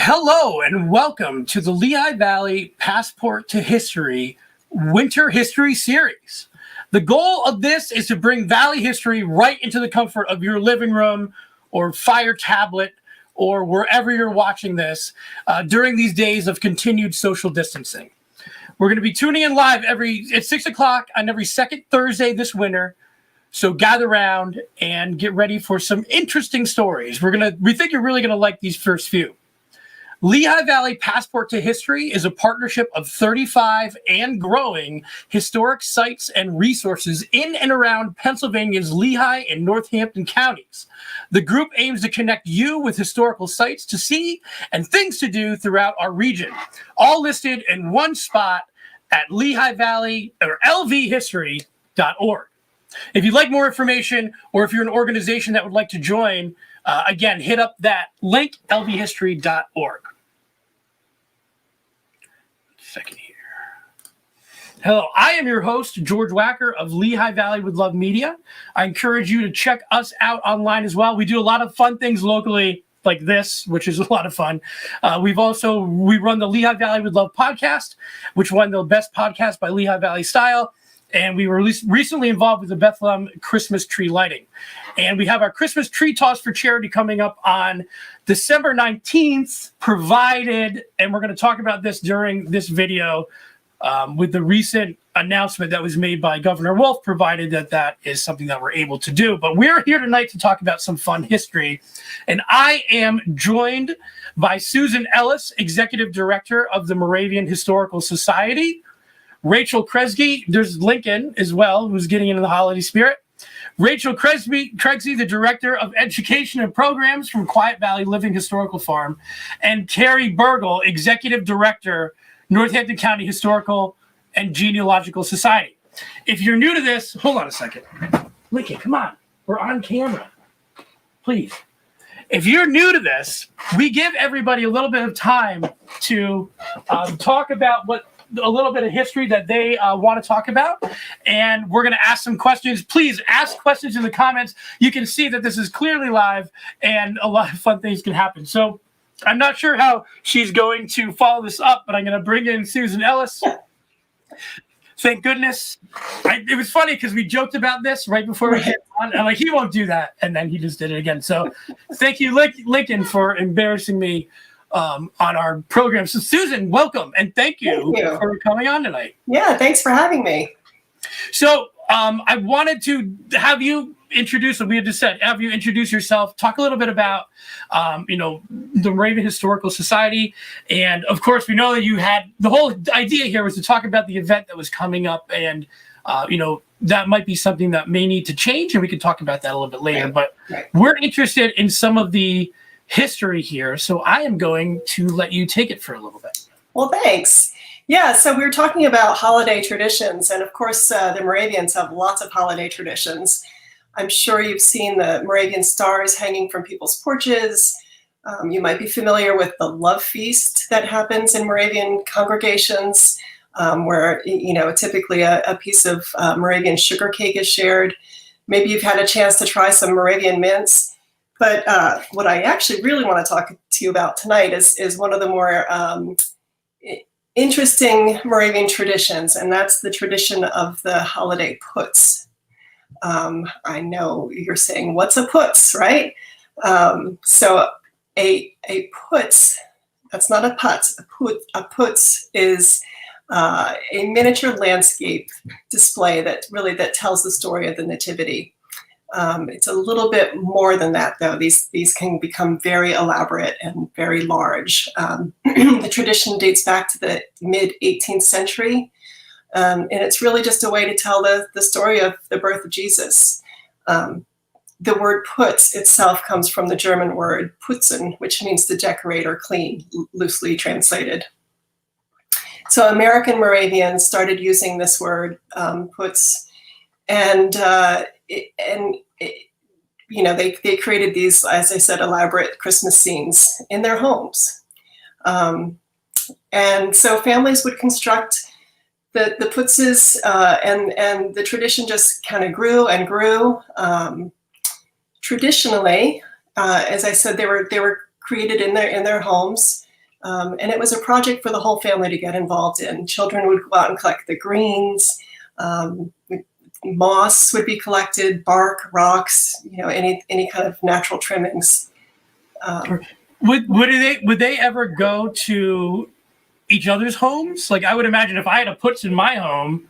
Hello and welcome to the Lehigh Valley Passport to History Winter History Series. The goal of this is to bring Valley history right into the comfort of your living room or Fire tablet or wherever you're watching this during these days of continued social distancing. We're going to be tuning in live at 6 o'clock on every second Thursday this winter. So gather around and get ready for some interesting stories. We think you're really going to like these first few. Lehigh Valley Passport to History is a partnership of 35 and growing historic sites and resources in and around Pennsylvania's Lehigh and Northampton counties. The group aims to connect you with historical sites to see and things to do throughout our region, all listed in one spot at Lehigh Valley or lvhistory.org. If you'd like more information, or if you're an organization that would like to join, again, hit up that link, lvhistory.org. Second here. Hello, I am your host, George Wacker of Lehigh Valley with Love Media. I encourage you to check us out online as well. We do a lot of fun things locally like this, which is a lot of fun. We run the Lehigh Valley with Love podcast, which won the best podcast by Lehigh Valley Style. And we were recently involved with the Bethlehem Christmas tree lighting. And we have our Christmas tree toss for charity coming up on December 19th, and we're going to talk about this during this video with the recent announcement that was made by Governor Wolf, provided that is something that we're able to do. But we're here tonight to talk about some fun history. And I am joined by Susan Ellis, Executive Director of the Moravian Historical Society, Rachel Kresge, there's Lincoln as well, who's getting into the holiday spirit. Rachel Kresge, the Director of Education and Programs from Quiet Valley Living Historical Farm, and Terry Burgle, Executive Director, Northampton County Historical and Genealogical Society. If you're new to this, hold on a second. Lincoln, come on. We're on camera. Please. If you're new to this, we give everybody a little bit of time to talk about a little bit of history that they want to talk about, and we're going to ask some questions. Please ask questions in the comments. You can see that this is clearly live, and a lot of fun things can happen. So I'm not sure how she's going to follow this up, but I'm going to bring in Susan Ellis. Thank goodness. It was funny because we joked about this right before we came on. I'm like, he won't do that, and then he just did it again. So thank you, Lincoln, for embarrassing me on our program. So Susan, welcome, and thank you for coming on tonight. Yeah, thanks for having me. So I wanted to have you introduce yourself, talk a little bit about the Moravian Historical Society, and of course we know that you had the whole idea here was to talk about the event that was coming up, and that might be something that may need to change, and we can talk about that a little bit later. But we're interested in some of the history here, so I am going to let you take it for a little bit. Well, thanks. Yeah, so we were talking about holiday traditions, and of course the Moravians have lots of holiday traditions. I'm sure you've seen the Moravian Stars hanging from people's porches. You might be familiar with the love feast that happens in Moravian congregations, where typically a piece of Moravian sugar cake is shared. Maybe you've had a chance to try some Moravian mints. But what I actually really want to talk to you about tonight is one of the more interesting Moravian traditions, and that's the tradition of the holiday puts. I know you're saying, what's a puts, right? So a puts, that's not a putz. A puts is a miniature landscape display that tells the story of the Nativity. It's a little bit more than that, though. These can become very elaborate and very large. The tradition dates back to the mid-18th century, and it's really just a way to tell the story of the birth of Jesus. The word putz itself comes from the German word putzen, which means to decorate or clean, loosely translated. So American Moravians started using this word, putz, and they created these, as I said, elaborate Christmas scenes in their homes. And so families would construct the putzes, and the tradition just kind of grew and grew. Traditionally, as I said, they were created in their homes. And it was a project for the whole family to get involved in. Children would go out and collect the greens. Moss would be collected, bark, rocks, any kind of natural trimmings. Would they ever go to each other's homes? Like, I would imagine if I had a putz in my home,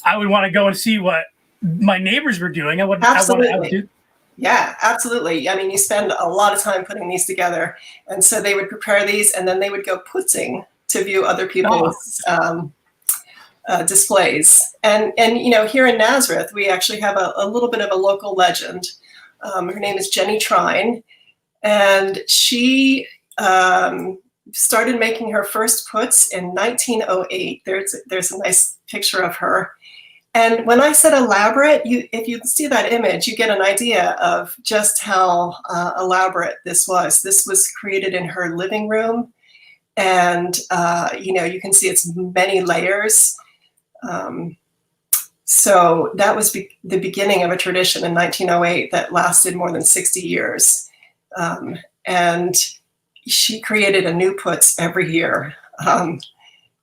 I would want to go and see what my neighbors were doing. Absolutely. Yeah, absolutely. I mean, you spend a lot of time putting these together. And so they would prepare these, and then they would go putzing to view other people's displays. And here in Nazareth, we actually have a little bit of a local legend. Her name is Trine, and she started making her first putz in 1908. There's a nice picture of her. And when I said elaborate, if you see that image, you get an idea of just how elaborate this was. This was created in her living room, and you can see it's many layers. So that was the beginning of a tradition in 1908 that lasted more than 60 years. And she created a new putz every year.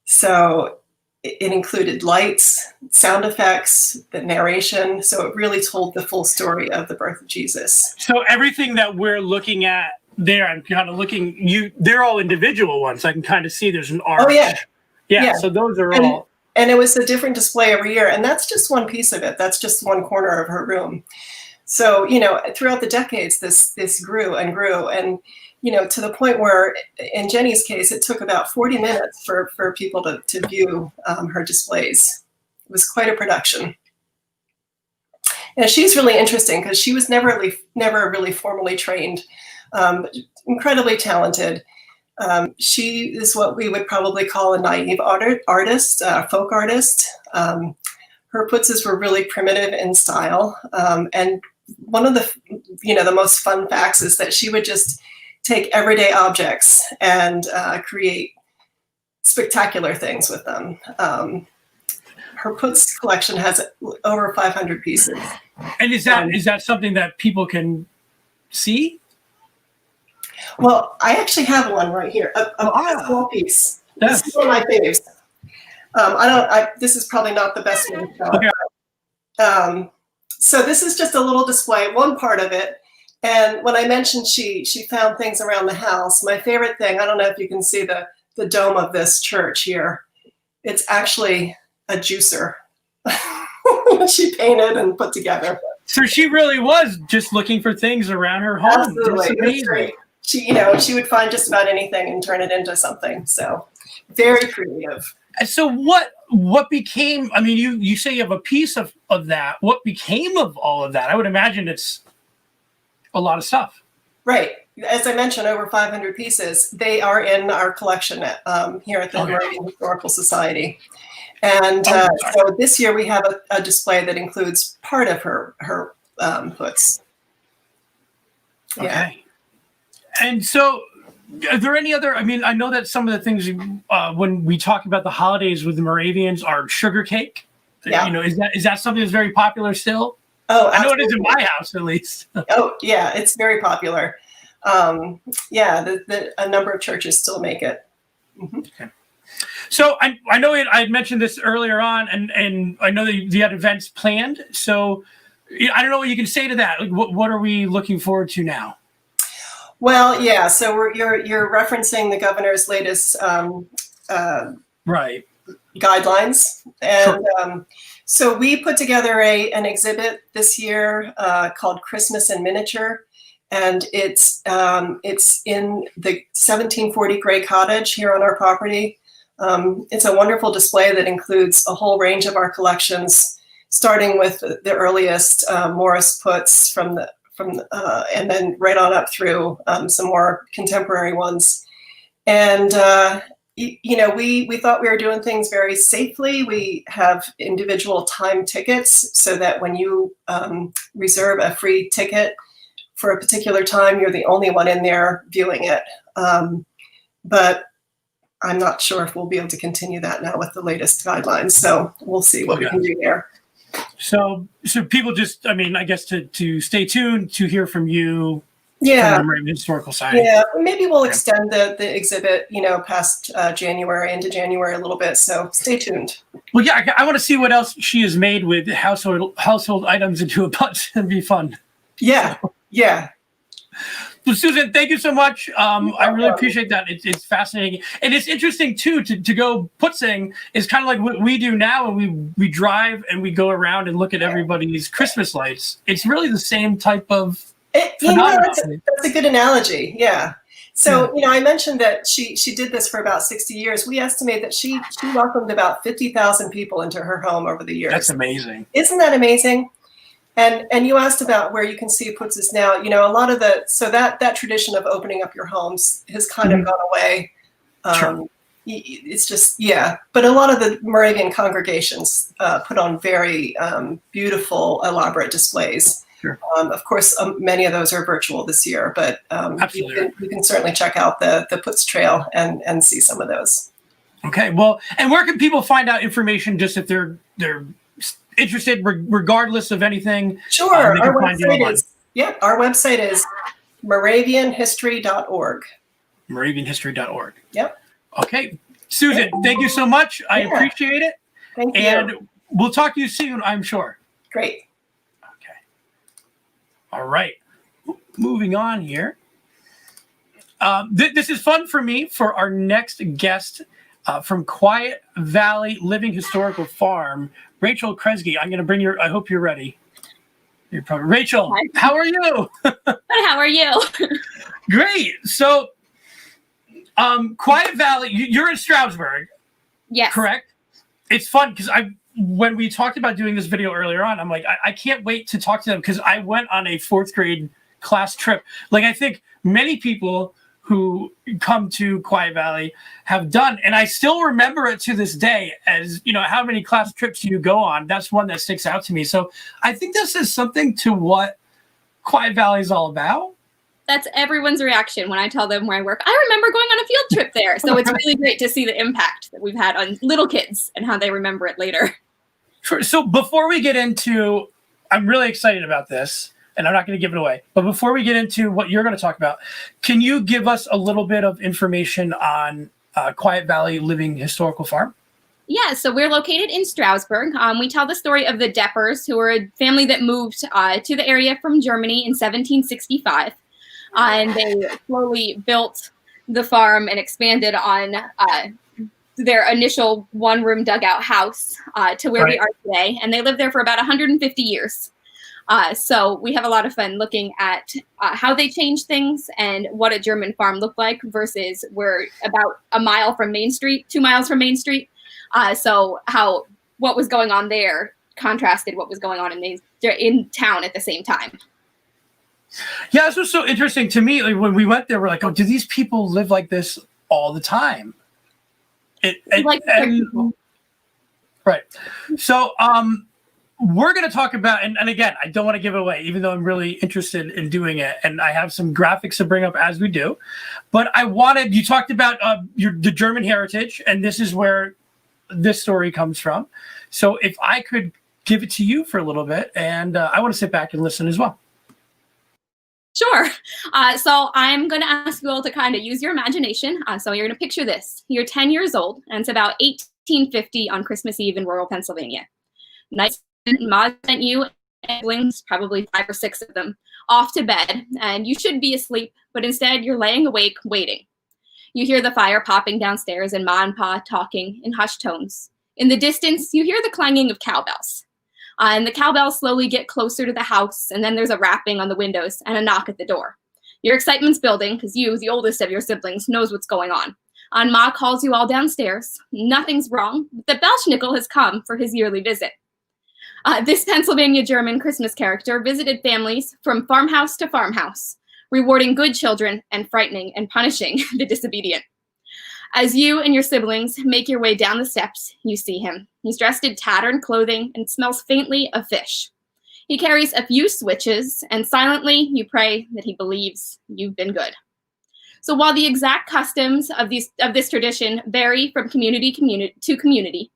So it included lights, sound effects, the narration. So it really told the full story of the birth of Jesus. So everything that we're looking at there, I'm kind of looking, they're all individual ones. I can kind of see there's an arch. Oh, yeah. Yeah. So those are all. And it was a different display every year. And that's just one piece of it. That's just one corner of her room. So, throughout the decades, this grew and grew. And, to the point where, in Jenny's case, it took about 40 minutes for people to view her displays. It was quite a production. And she's really interesting because she was never really formally trained, incredibly talented. She is what we would probably call a naive artist, folk artist. Her putzes were really primitive in style. And one of the most fun facts is that she would just take everyday objects and create spectacular things with them. Her putz collection has over 500 pieces. And is that something that people can see? Well, I actually have one right here, a small piece. Yes. This is one of my faves. This is probably not the best one to show. Okay. So this is just a little display, one part of it. And when I mentioned she found things around the house, my favorite thing, I don't know if you can see the dome of this church here. It's actually a juicer. She painted and put together. So she really was just looking for things around her home. Absolutely. That's great. She would find just about anything and turn it into something. So very creative. So what became, I mean, you say you have a piece of that. What became of all of that? I would imagine it's a lot of stuff. Right. As I mentioned, over 500 pieces. They are in our collection here at the Moravian Historical Society. And so this year we have a display that includes part of her putz. Okay. Yeah. And so are there any other, I mean, I know that some of the things when we talk about the holidays with the Moravians are sugar cake. Yeah. Is that something that's very popular still? Oh, I know it is in my house, at least. Oh, yeah, it's very popular. A number of churches still make it. Mm-hmm. Okay. So I know I had mentioned this earlier on, and I know that you had events planned. So I don't know what you can say to that. Like, what are we looking forward to now? Well, yeah. So you're referencing the governor's latest right guidelines, and sure. So we put together an exhibit this year called Christmas in Miniature, and it's in the 1740 Gray Cottage here on our property. It's a wonderful display that includes a whole range of our collections, starting with the earliest Morris putz and then right on up through some more contemporary ones. And we thought we were doing things very safely. We have individual time tickets so that when you reserve a free ticket for a particular time, you're the only one in there viewing it. But I'm not sure if we'll be able to continue that now with the latest guidelines. So we'll see what we can do there. So people just, I mean, I guess to stay tuned to hear from you Yeah. from the Moravian Historical Society. Yeah, maybe we'll extend the exhibit, past January, into January a little bit. So stay tuned. Well, yeah, I want to see what else she has made with household items into a bus. It'd be fun. Yeah, yeah. Well, Susan, thank you so much. I really appreciate that. It's fascinating. And it's interesting, too, to go putzing is kind of like what we do now. And we drive and we go around and look at everybody's Christmas lights. It's really the same type of phenomenon. That's a good analogy. Yeah. So, I mentioned that she did this for about 60 years. We estimate that she welcomed about 50,000 people into her home over the years. That's amazing. Isn't that amazing? And you asked about where you can see putzes now. A lot of that tradition of opening up your homes has kind of gone away. Sure. It's just, but a lot of the Moravian congregations put on very beautiful, elaborate displays. Sure. Of course, many of those are virtual this year, but you can certainly check out the Putz Trail and see some of those. Okay. Well, and where can people find out information just if they're interested, regardless of anything? Sure. Our website is moravianhistory.org. Moravianhistory.org. Yep. Okay. Susan, thank you so much. I appreciate it. Thank you. And we'll talk to you soon, I'm sure. Great. Okay. All right. Moving on here. This is fun for me for our next guest from Quiet Valley Living Historical Farm, Rachel Kresge. I'm going to bring your, I hope you're ready. You're probably, Rachel, Hi. How are you? Good, how are you? Great. So, Quiet Valley, you're in Stroudsburg. Yes. Correct? It's fun because when we talked about doing this video earlier on, I'm like, I can't wait to talk to them because I went on a 4th grade class trip. Like, I think many people who come to Quiet Valley have done. And I still remember it to this day as, how many class trips do you go on? That's one that sticks out to me. So I think this is something to what Quiet Valley is all about. That's everyone's reaction when I tell them where I work. I remember going on a field trip there. So it's really great to see the impact that we've had on little kids and how they remember it later. Sure. So before we get into, I'm really excited about this, and I'm not going to give it away. But before we get into what you're going to talk about, can you give us a little bit of information on Quiet Valley Living Historical Farm? Yeah, so we're located in Stroudsburg. We tell the story of the Deppers, who were a family that moved to the area from Germany in 1765. And they slowly built the farm and expanded on their initial one-room dugout house to where we are today. And they lived there for about 150 years. So we have a lot of fun looking at how they changed things and what a German farm looked like versus we're about 1 mile from Main Street, 2 miles from Main Street. So what was going on there contrasted what was going on in town at the same time. Yeah, this was so interesting to me. Like when we went there, we're like, oh, do these people live like this all the time? Right. So we're going to talk about, and again, I don't want to give it away, even though I'm really interested in doing it. And I have some graphics to bring up as we do. But you talked about the German heritage, and this is where this story comes from. So if I could give it to you for a little bit, and I want to sit back and listen as well. Sure. So I'm going to ask you all to kind of use your imagination. So you're going to picture this. You're 10 years old, and it's about 1850 on Christmas Eve in rural Pennsylvania. Nice. Ma sent you and siblings, probably 5 or 6 of them, off to bed, and you should be asleep, but instead you're laying awake waiting. You hear the fire popping downstairs and Ma and Pa talking in hushed tones. In the distance, you hear the clanging of cowbells. And the cowbells slowly get closer to the house, and then there's a rapping on the windows and a knock at the door. Your excitement's building because you, the oldest of your siblings, knows what's going on. And Ma calls you all downstairs. Nothing's wrong. The Belsnickel has come for his yearly visit. This Pennsylvania German Christmas character visited families from farmhouse to farmhouse, rewarding good children and frightening and punishing the disobedient. As you and your siblings make your way down the steps, you see him. He's dressed in tattered clothing and smells faintly of fish. He carries a few switches, and silently you pray that he believes you've been good. So while the exact customs of this tradition vary from community to community,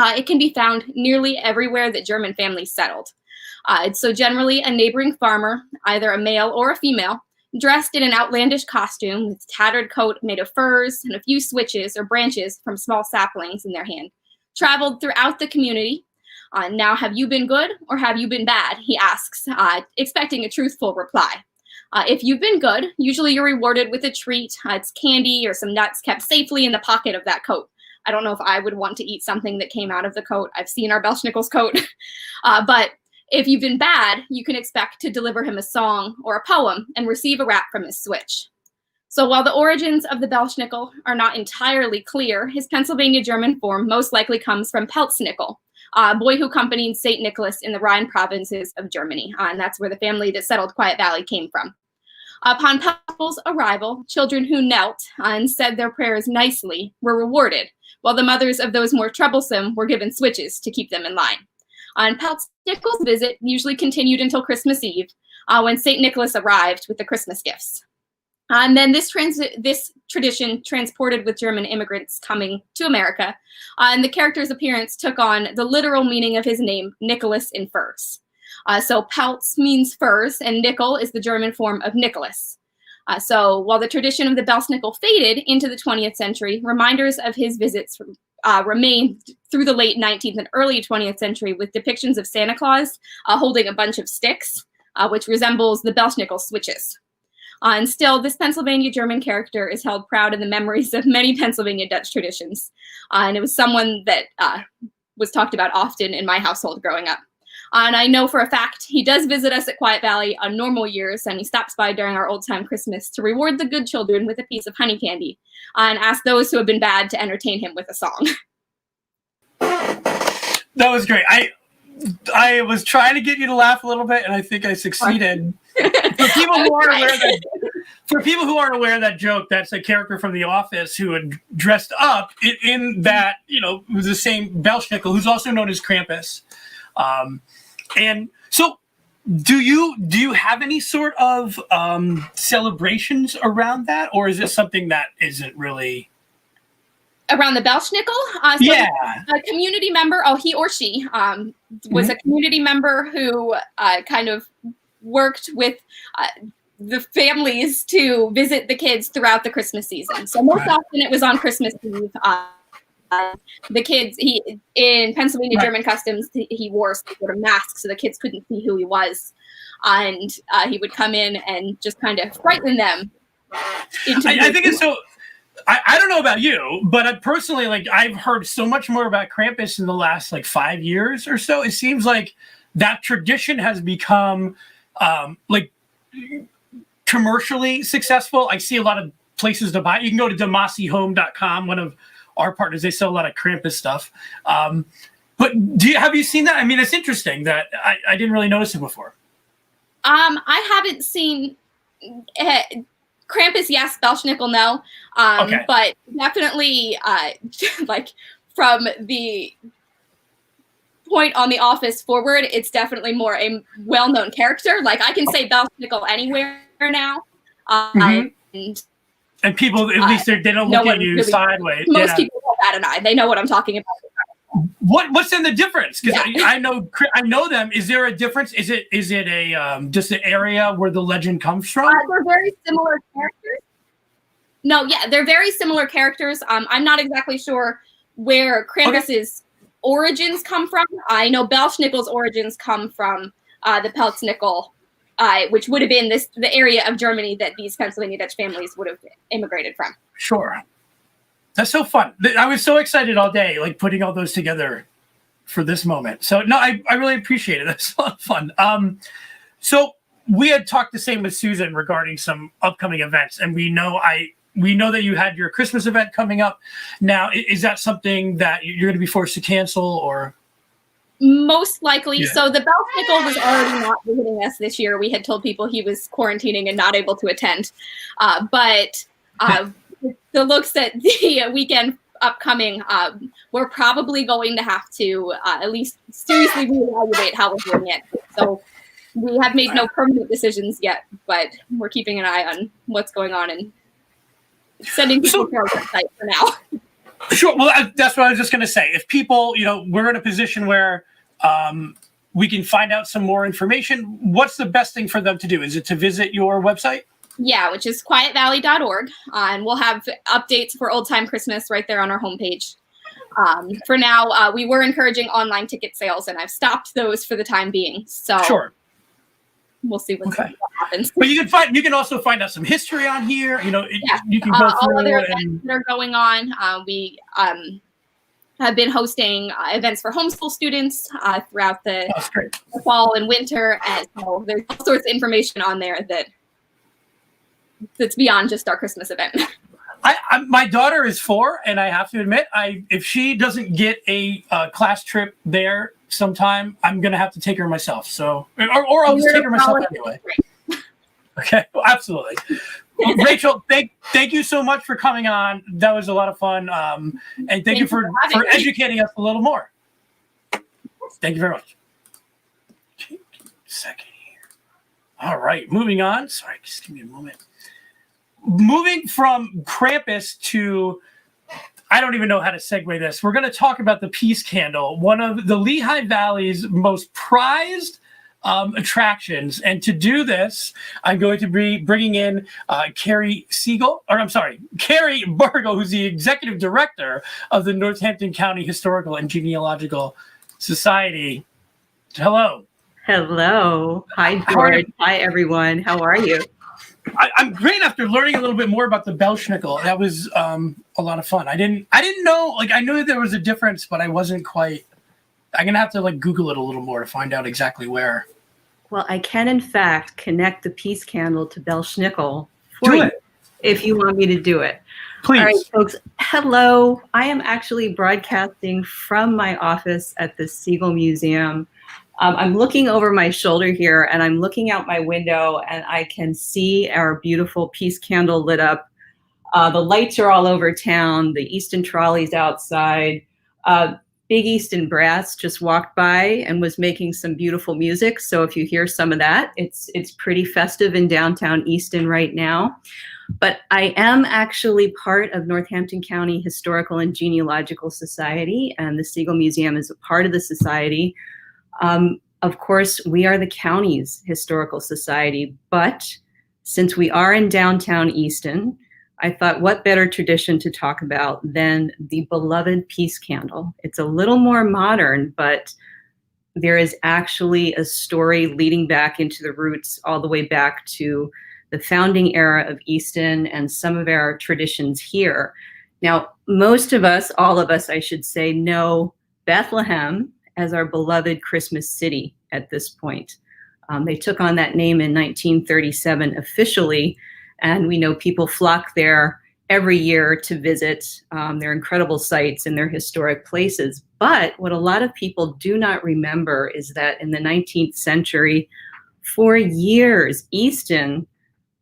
it can be found nearly everywhere that German families settled. So generally, a neighboring farmer, either a male or a female, dressed in an outlandish costume with tattered coat made of furs and a few switches or branches from small saplings in their hand, traveled throughout the community. Now, have you been good or have you been bad? He asks, expecting a truthful reply. If you've been good, usually you're rewarded with a treat. It's candy or some nuts kept safely in the pocket of that coat. I don't know if I would want to eat something that came out of the coat. I've seen our Belsnickel's coat. But if you've been bad, you can expect to deliver him a song or a poem and receive a rap from his switch. So while the origins of the Belsnickel are not entirely clear, his Pennsylvania German form most likely comes from Pelznickel, a boy who accompanied St. Nicholas in the Rhine provinces of Germany. And that's where the family that settled Quiet Valley came from. Upon Pelznickel's arrival, children who knelt and said their prayers nicely were rewarded, while the mothers of those more troublesome were given switches to keep them in line. And Pelznickel's visit usually continued until Christmas Eve, when St. Nicholas arrived with the Christmas gifts. And then this tradition transported with German immigrants coming to America, and the character's appearance took on the literal meaning of his name, Nicholas in furs. So Pelz means furs, and Nickel is the German form of Nicholas. So while the tradition of the Belsnickel faded into the 20th century, reminders of his visits remained through the late 19th and early 20th century with depictions of Santa Claus holding a bunch of sticks, which resembles the Belsnickel switches. And still, this Pennsylvania German character is held proud in the memories of many Pennsylvania Dutch traditions. And it was someone that was talked about often in my household growing up. And I know for a fact he does visit us at Quiet Valley on normal years, and he stops by during our old-time Christmas to reward the good children with a piece of honey candy and ask those who have been bad to entertain him with a song. That was great. I was trying to get you to laugh a little bit, and I think I succeeded. For people who aren't aware of that joke, that's a character from The Office who had dressed up in that, was the same Belsnickel, who's also known as Krampus. And so do you have any sort of celebrations around that, or is it something that isn't really around the Belsnickel? A community member, he or she was a community member who kind of worked with the families to visit the kids throughout the Christmas season. So most often it was on Christmas Eve. The kids, in Pennsylvania German customs, he wore some sort of mask so the kids couldn't see who he was. And he would come in and just kind of frighten them. I think it's so... I don't know about you, but personally, I've heard so much more about Krampus in the last 5 years or so. It seems like that tradition has become commercially successful. I see a lot of places to buy. You can go to DamassiHome.com, one of our partners. They sell a lot of Krampus stuff. But have you seen that? I mean, it's interesting that I didn't really notice it before. I haven't seen Krampus, yes. Belsnickel, no. But definitely, from the point on The Office forward, it's definitely more a well-known character. I can say Belsnickel anywhere now. And people, at least they don't look at you really sideways. Most people know that, and they know what I'm talking about. What's in the difference? Because I know them. Is there a difference? Is it a just the area where the legend comes from? They're very similar characters. No, they're very similar characters. I'm not exactly sure where Krampus's origins come from. I know Belsnickel's origins come from the Pelznickel, which would have been the area of Germany that these Pennsylvania Dutch families would have immigrated from. Sure. That's so fun. I was so excited all day, putting all those together for this moment. So no, I really appreciate it. That's a lot of fun. So we had talked the same with Susan regarding some upcoming events, and we know that you had your Christmas event coming up. Now, is that something that you're going to be forced to cancel, or? Most likely. Yeah. So the Belsnickel was already not visiting us this year. We had told people he was quarantining and not able to attend. But the looks at the weekend upcoming, we're probably going to have to at least seriously reevaluate how we're doing it. So we have made no permanent decisions yet, but we're keeping an eye on what's going on and sending people to our website for now. Sure. Well, that's what I was just going to say. If people, we're in a position where we can find out some more information, what's the best thing for them to do? Is it to visit your website? Yeah, which is quietvalley.org. And we'll have updates for Old Time Christmas right there on our homepage. For now, we were encouraging online ticket sales, and I've stopped those for the time being. So Sure. We'll see what happens. But you can also find out some history on here. You know, you can go through all other events that are going on. We have been hosting events for homeschool students throughout the fall and winter, and so there's all sorts of information on there that's beyond just our Christmas event. My daughter is 4, and I have to admit, if she doesn't get a class trip there sometime, I'm gonna have to take her myself. So, or I'll just take her myself anyway. Okay, well, absolutely. Rachel, thank you so much for coming on. That was a lot of fun, and thank you for educating us a little more. Thank you very much. Okay, second here. All right, moving on. Sorry, just give me a moment. Moving from Krampus to, I don't even know how to segue this. We're going to talk about the Peace Candle, one of the Lehigh Valley's most prized attractions. And to do this, I'm going to be bringing in Carrie Burgo, who's the executive director of the Northampton County Historical and Genealogical Society. Hello. Hello. Hi, George. Hi, everyone. How are you? I'm great after learning a little bit more about the Belsnickel. That was a lot of fun. I didn't know, like, I knew that there was a difference, but I wasn't quite. I'm gonna have to Google it a little more to find out exactly where. Well, I can in fact connect the Peace Candle to Belsnickel for you if you want me to do it. Please. All right, folks. Hello. I am actually broadcasting from my office at the Sigal Museum. I'm looking over my shoulder here, and I'm looking out my window, and I can see our beautiful Peace Candle lit up. The lights are all over town. The Easton trolley's outside. Big Easton Brass just walked by and was making some beautiful music. So if you hear some of that, it's pretty festive in downtown Easton right now. But I am actually part of Northampton County Historical and Genealogical Society, and the Sigal Museum is a part of the society. Of course, we are the county's historical society, but since we are in downtown Easton, I thought what better tradition to talk about than the beloved Peace Candle. It's a little more modern, but there is actually a story leading back into the roots all the way back to the founding era of Easton and some of our traditions here. Now, most of us, all of us, I should say, know Bethlehem as our beloved Christmas city at this point. They took on that name in 1937 officially, and we know people flock there every year to visit their incredible sites and their historic places. But what a lot of people do not remember is that in the 19th century, for years, Easton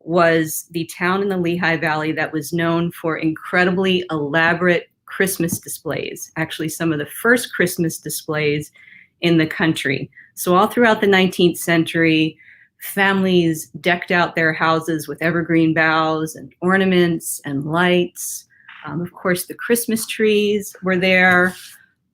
was the town in the Lehigh Valley that was known for incredibly elaborate Christmas displays, actually some of the first Christmas displays in the country. So all throughout the 19th century, families decked out their houses with evergreen boughs and ornaments and lights. Of course, the Christmas trees were there.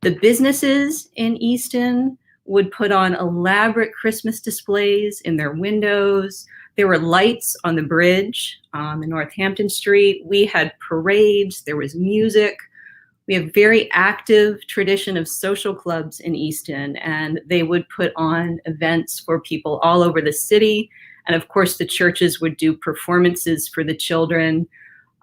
The businesses in Easton would put on elaborate Christmas displays in their windows. There were lights on the bridge in Northampton Street. We had parades. There was music. We have very active tradition of social clubs in Easton, and they would put on events for people all over the city. And of course, the churches would do performances for the children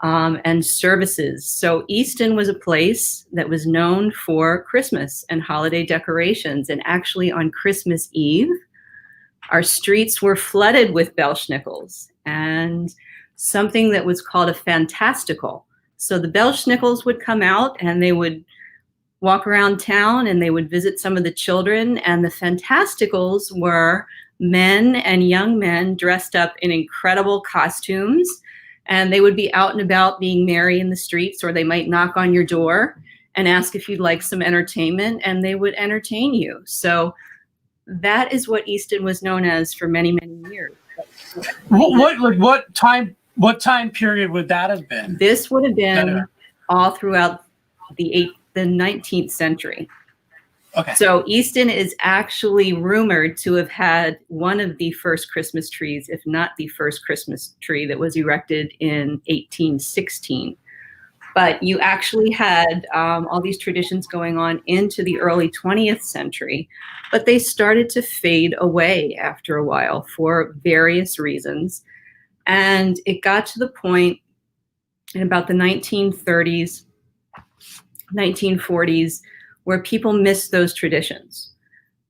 and services. So Easton was a place that was known for Christmas and holiday decorations. And actually on Christmas Eve, our streets were flooded with Belsnickels and something that was called a fantastical. So the Belsnickels would come out and they would walk around town and they would visit some of the children. And the fantasticals were men and young men dressed up in incredible costumes. And they would be out and about being merry in the streets, or they might knock on your door and ask if you'd like some entertainment, and they would entertain you. So that is what Easton was known as for many, many years. What time period would that have been? This would have been all throughout the 19th century. Okay. So Easton is actually rumored to have had one of the first Christmas trees, if not the first Christmas tree, that was erected in 1816. But you actually had all these traditions going on into the early 20th century, but they started to fade away after a while for various reasons. And it got to the point in about the 1930s, 1940s, where people missed those traditions.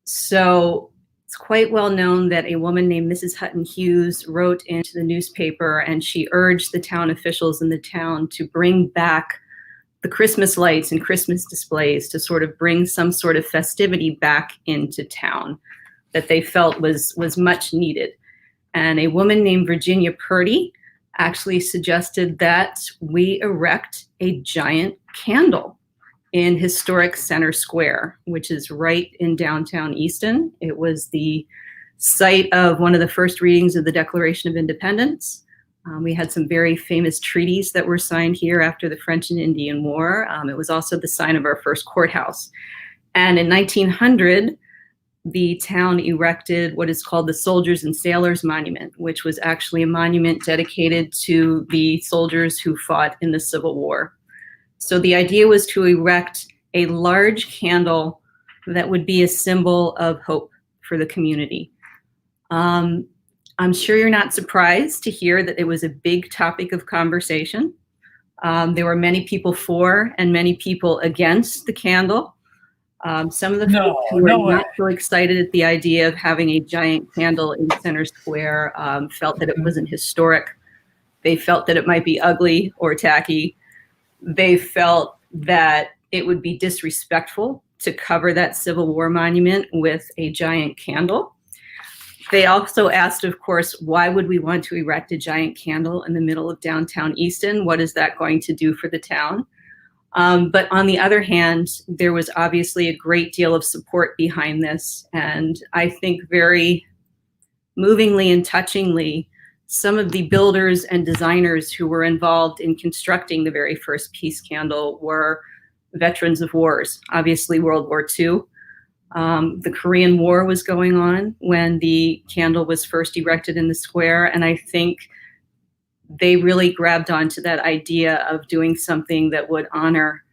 So it's quite well known that a woman named Mrs. Hutton Hughes wrote into the newspaper, and she urged the town officials in the town to bring back the Christmas lights and Christmas displays to sort of bring some sort of festivity back into town that they felt was much needed. And a woman named Virginia Purdy actually suggested that we erect a giant candle in historic Center Square, which is right in downtown Easton. It was the site of one of the first readings of the Declaration of Independence. We had some very famous treaties that were signed here after the French and Indian War. It was also the sign of our first courthouse. And in 1900, the town erected what is called the Soldiers and Sailors Monument, which was actually a monument dedicated to the soldiers who fought in the Civil War. So the idea was to erect a large candle that would be a symbol of hope for the community. I'm sure you're not surprised to hear that it was a big topic of conversation. There were many people for and many people against the candle. Some of the folks who were not so excited at the idea of having a giant candle in Center Square felt that it wasn't historic. They felt that it might be ugly or tacky. They felt that it would be disrespectful to cover that Civil War monument with a giant candle. They also asked, of course, why would we want to erect a giant candle in the middle of downtown Easton? What is that going to do for the town? But on the other hand, there was obviously a great deal of support behind this. And I think very movingly and touchingly, some of the builders and designers who were involved in constructing the very first peace candle were veterans of wars, obviously World War II. The Korean War was going on when the candle was first erected in the square. And I think they really grabbed onto that idea of doing something that would honor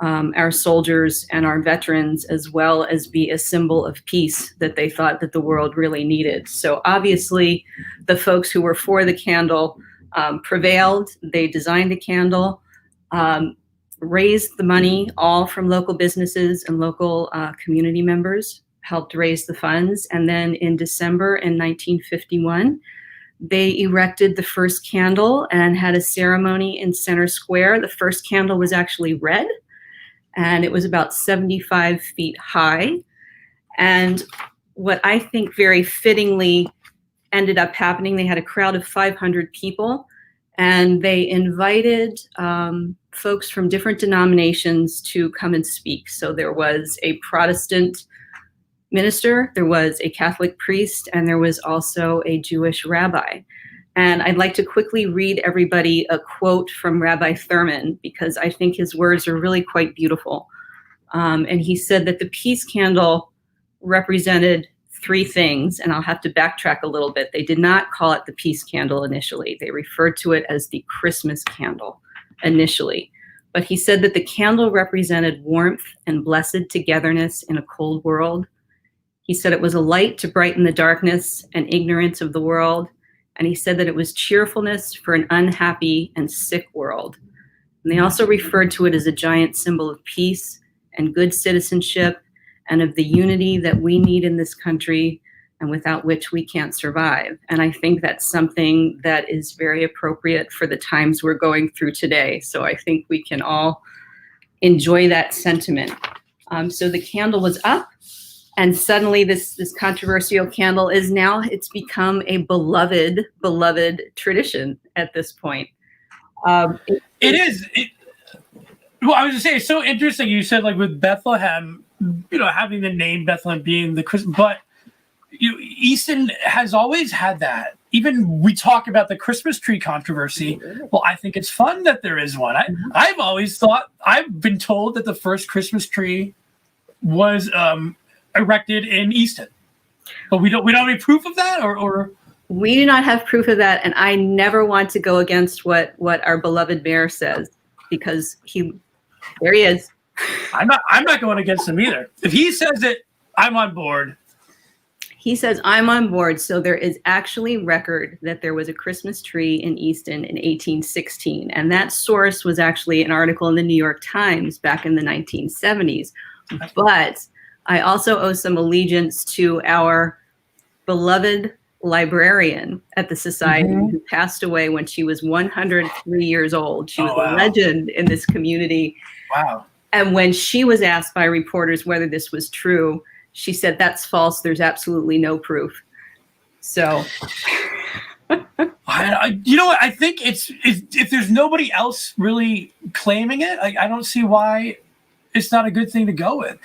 our soldiers and our veterans, as well as be a symbol of peace that they thought that the world really needed. So obviously the folks who were for the candle prevailed. They designed the candle, raised the money, all from local businesses and local community members, helped raise the funds. And then in December in 1951, they erected the first candle and had a ceremony in Center Square. The first candle was actually red, and it was about 75 feet high. And what I think very fittingly ended up happening, they had a crowd of 500 people, and they invited folks from different denominations to come and speak. So there was a Protestant minister, there was a Catholic priest, and there was also a Jewish rabbi. And I'd like to quickly read everybody a quote from Rabbi Thurman, because I think his words are really quite beautiful. And he said that the peace candle represented three things, and I'll have to backtrack a little bit. They did not call it the peace candle initially. They referred to it as the Christmas candle initially. But he said that the candle represented warmth and blessed togetherness in a cold world. He said it was a light to brighten the darkness and ignorance of the world. And he said that it was cheerfulness for an unhappy and sick world. And they also referred to it as a giant symbol of peace and good citizenship and of the unity that we need in this country and without which we can't survive. And I think that's something that is very appropriate for the times we're going through today. So I think we can all enjoy that sentiment. So the candle was up, and suddenly this controversial candle is now, it's become a beloved tradition at this point. It is. Well, I was just saying, it's so interesting. You said, like, with Bethlehem, having the name Bethlehem being the Christmas, but Easton has always had that. Even we talk about the Christmas tree controversy. Well, I think it's fun that there is one. I've always thought, I've been told that the first Christmas tree was erected in Easton, but we don't have any proof of that, or We do not have proof of that, and I never want to go against what our beloved mayor says, because there he is. I'm not going against him either. If he says it, I'm on board. He says, I'm on board. So there is actually record that there was a Christmas tree in Easton in 1816. And that source was actually an article in the New York Times back in the 1970s. But I also owe some allegiance to our beloved librarian at the Society who passed away when she was 103 years old. She was a legend in this community. Wow. And when she was asked by reporters whether this was true, she said, that's false. There's absolutely no proof. So, you know what? I think it's if there's nobody else really claiming it, I don't see why it's not a good thing to go with.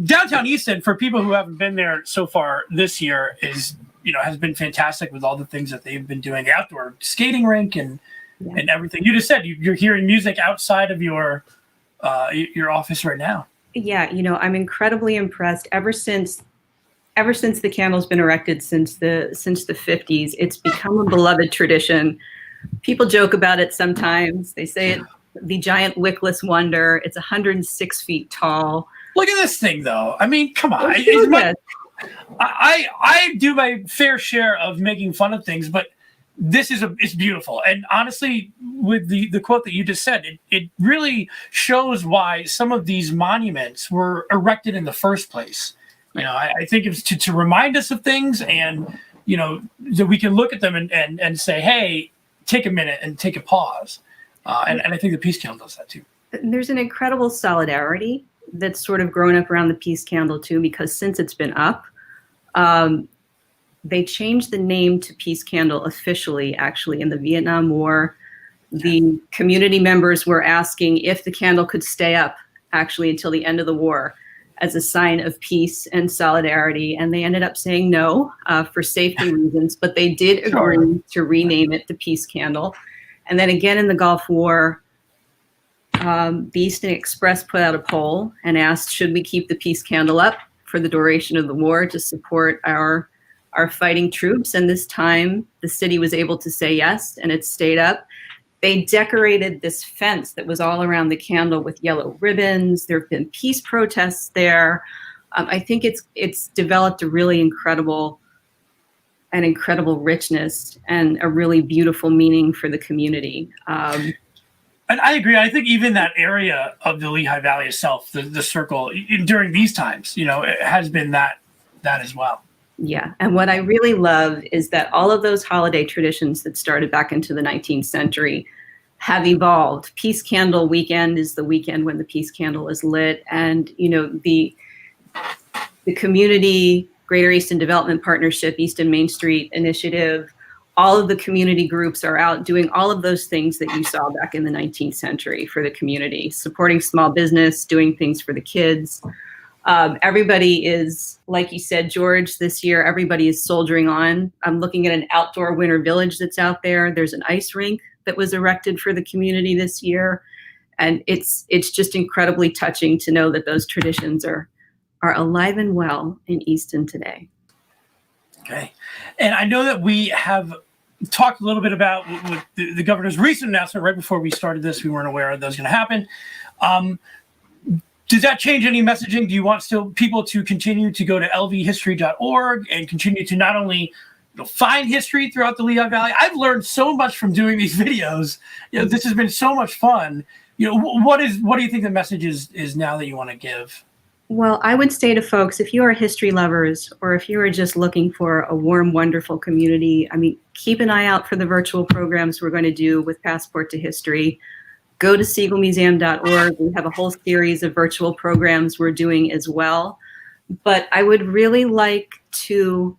Downtown Easton, for people who haven't been there so far this year, has been fantastic with all the things that they've been doing, outdoor skating rink and everything. You just said you're hearing music outside of your office right now. Yeah, I'm incredibly impressed. Ever since the candle's been erected since the 50s, it's become a beloved tradition. People joke about it sometimes. They say it's the giant wickless wonder. It's 106 feet tall. Look at this thing, though. I mean, come on. I do my fair share of making fun of things, but this it's beautiful. And honestly, with the quote that you just said, it really shows why some of these monuments were erected in the first place. I think it's to remind us of things, and that we can look at them and say, hey, take a minute and take a pause. And I think the Peace Candle does that too. There's an incredible solidarity that's sort of grown up around the Peace Candle too, because since it's been up, they changed the name to Peace Candle officially, actually, in the Vietnam War. The community members were asking if the candle could stay up, actually, until the end of the war as a sign of peace and solidarity. And they ended up saying no for safety reasons, but they did agree to rename it the Peace Candle. And then again in the Gulf War, the Easton Express put out a poll and asked, should we keep the Peace Candle up for the duration of the war to support our fighting troops? And this time the city was able to say yes, and it stayed up. They decorated this fence that was all around the candle with yellow ribbons. There have been peace protests there. I think it's developed a really incredible richness and a really beautiful meaning for the community. And I agree. I think even that area of the Lehigh Valley itself, the circle, during these times, it has been that as well. Yeah, and what I really love is that all of those holiday traditions that started back into the 19th century have evolved. Peace Candle Weekend is the weekend when the Peace Candle is lit, and the community Greater Easton Development Partnership, Easton Main Street Initiative, all of the community groups are out doing all of those things that you saw back in the 19th century for the community, supporting small business, doing things for the kids. Everybody is, like you said, George, this year, everybody is soldiering on. I'm looking at an outdoor winter village that's out there. There's an ice rink that was erected for the community this year. And it's just incredibly touching to know that those traditions are alive and well in Easton today. Okay. And I know that we have talked a little bit about with the governor's recent announcement right before we started this. We weren't aware that was going to happen. Does that change any messaging? Do you want still people to continue to go to lvhistory.org and continue to not only find history throughout the Lehigh Valley? I've learned so much from doing these videos. This has been so much fun. What do you think the message is now that you want to give? Well, I would say to folks, if you are history lovers or if you are just looking for a warm, wonderful community, keep an eye out for the virtual programs we're going to do with Passport to History. Go to sigalmuseum.org. We have a whole series of virtual programs we're doing as well. But I would really like to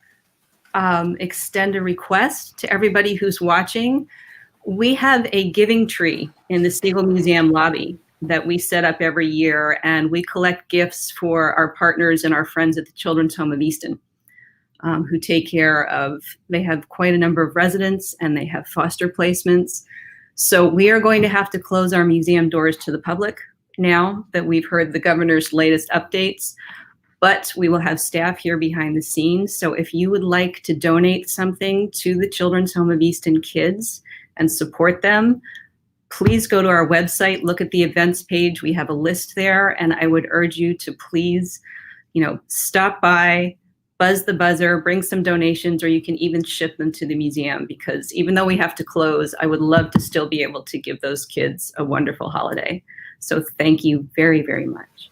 extend a request to everybody who's watching. We have a giving tree in the Sigal Museum lobby that we set up every year, and we collect gifts for our partners and our friends at the Children's Home of Easton, who take care of, they have quite a number of residents and they have foster placements. So we are going to have to close our museum doors to the public now that we've heard the governor's latest updates, but we will have staff here behind the scenes. So if you would like to donate something to the Children's Home of Easton Kids and support them, please go to our website, look at the events page. We have a list there, and I would urge you to please, stop by, buzz the buzzer, bring some donations, or you can even ship them to the museum, because even though we have to close, I would love to still be able to give those kids a wonderful holiday. So thank you very, very much.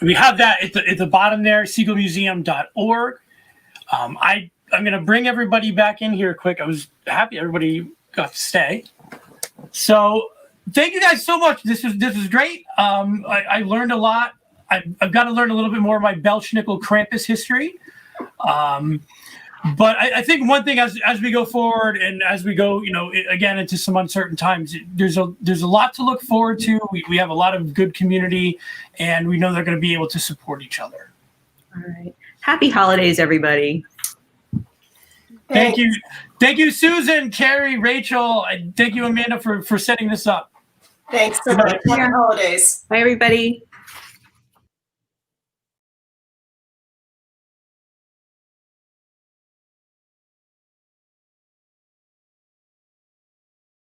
We have that at the bottom there, sigalmuseum.org. I'm going to bring everybody back in here quick. I was happy everybody got to stay. So thank you guys so much. This is great. I learned a lot. I've got to learn a little bit more of my Belsnickel Krampus history. But I think one thing as we go forward and as we go, again, into some uncertain times, there's a lot to look forward to. We have a lot of good community, and we know they're going to be able to support each other. All right. Happy holidays, everybody. Thank you. Thank you, Susan, Carrie, Rachel. And thank you, Amanda, for setting this up. Thanks so much. Happy holidays. Bye, everybody.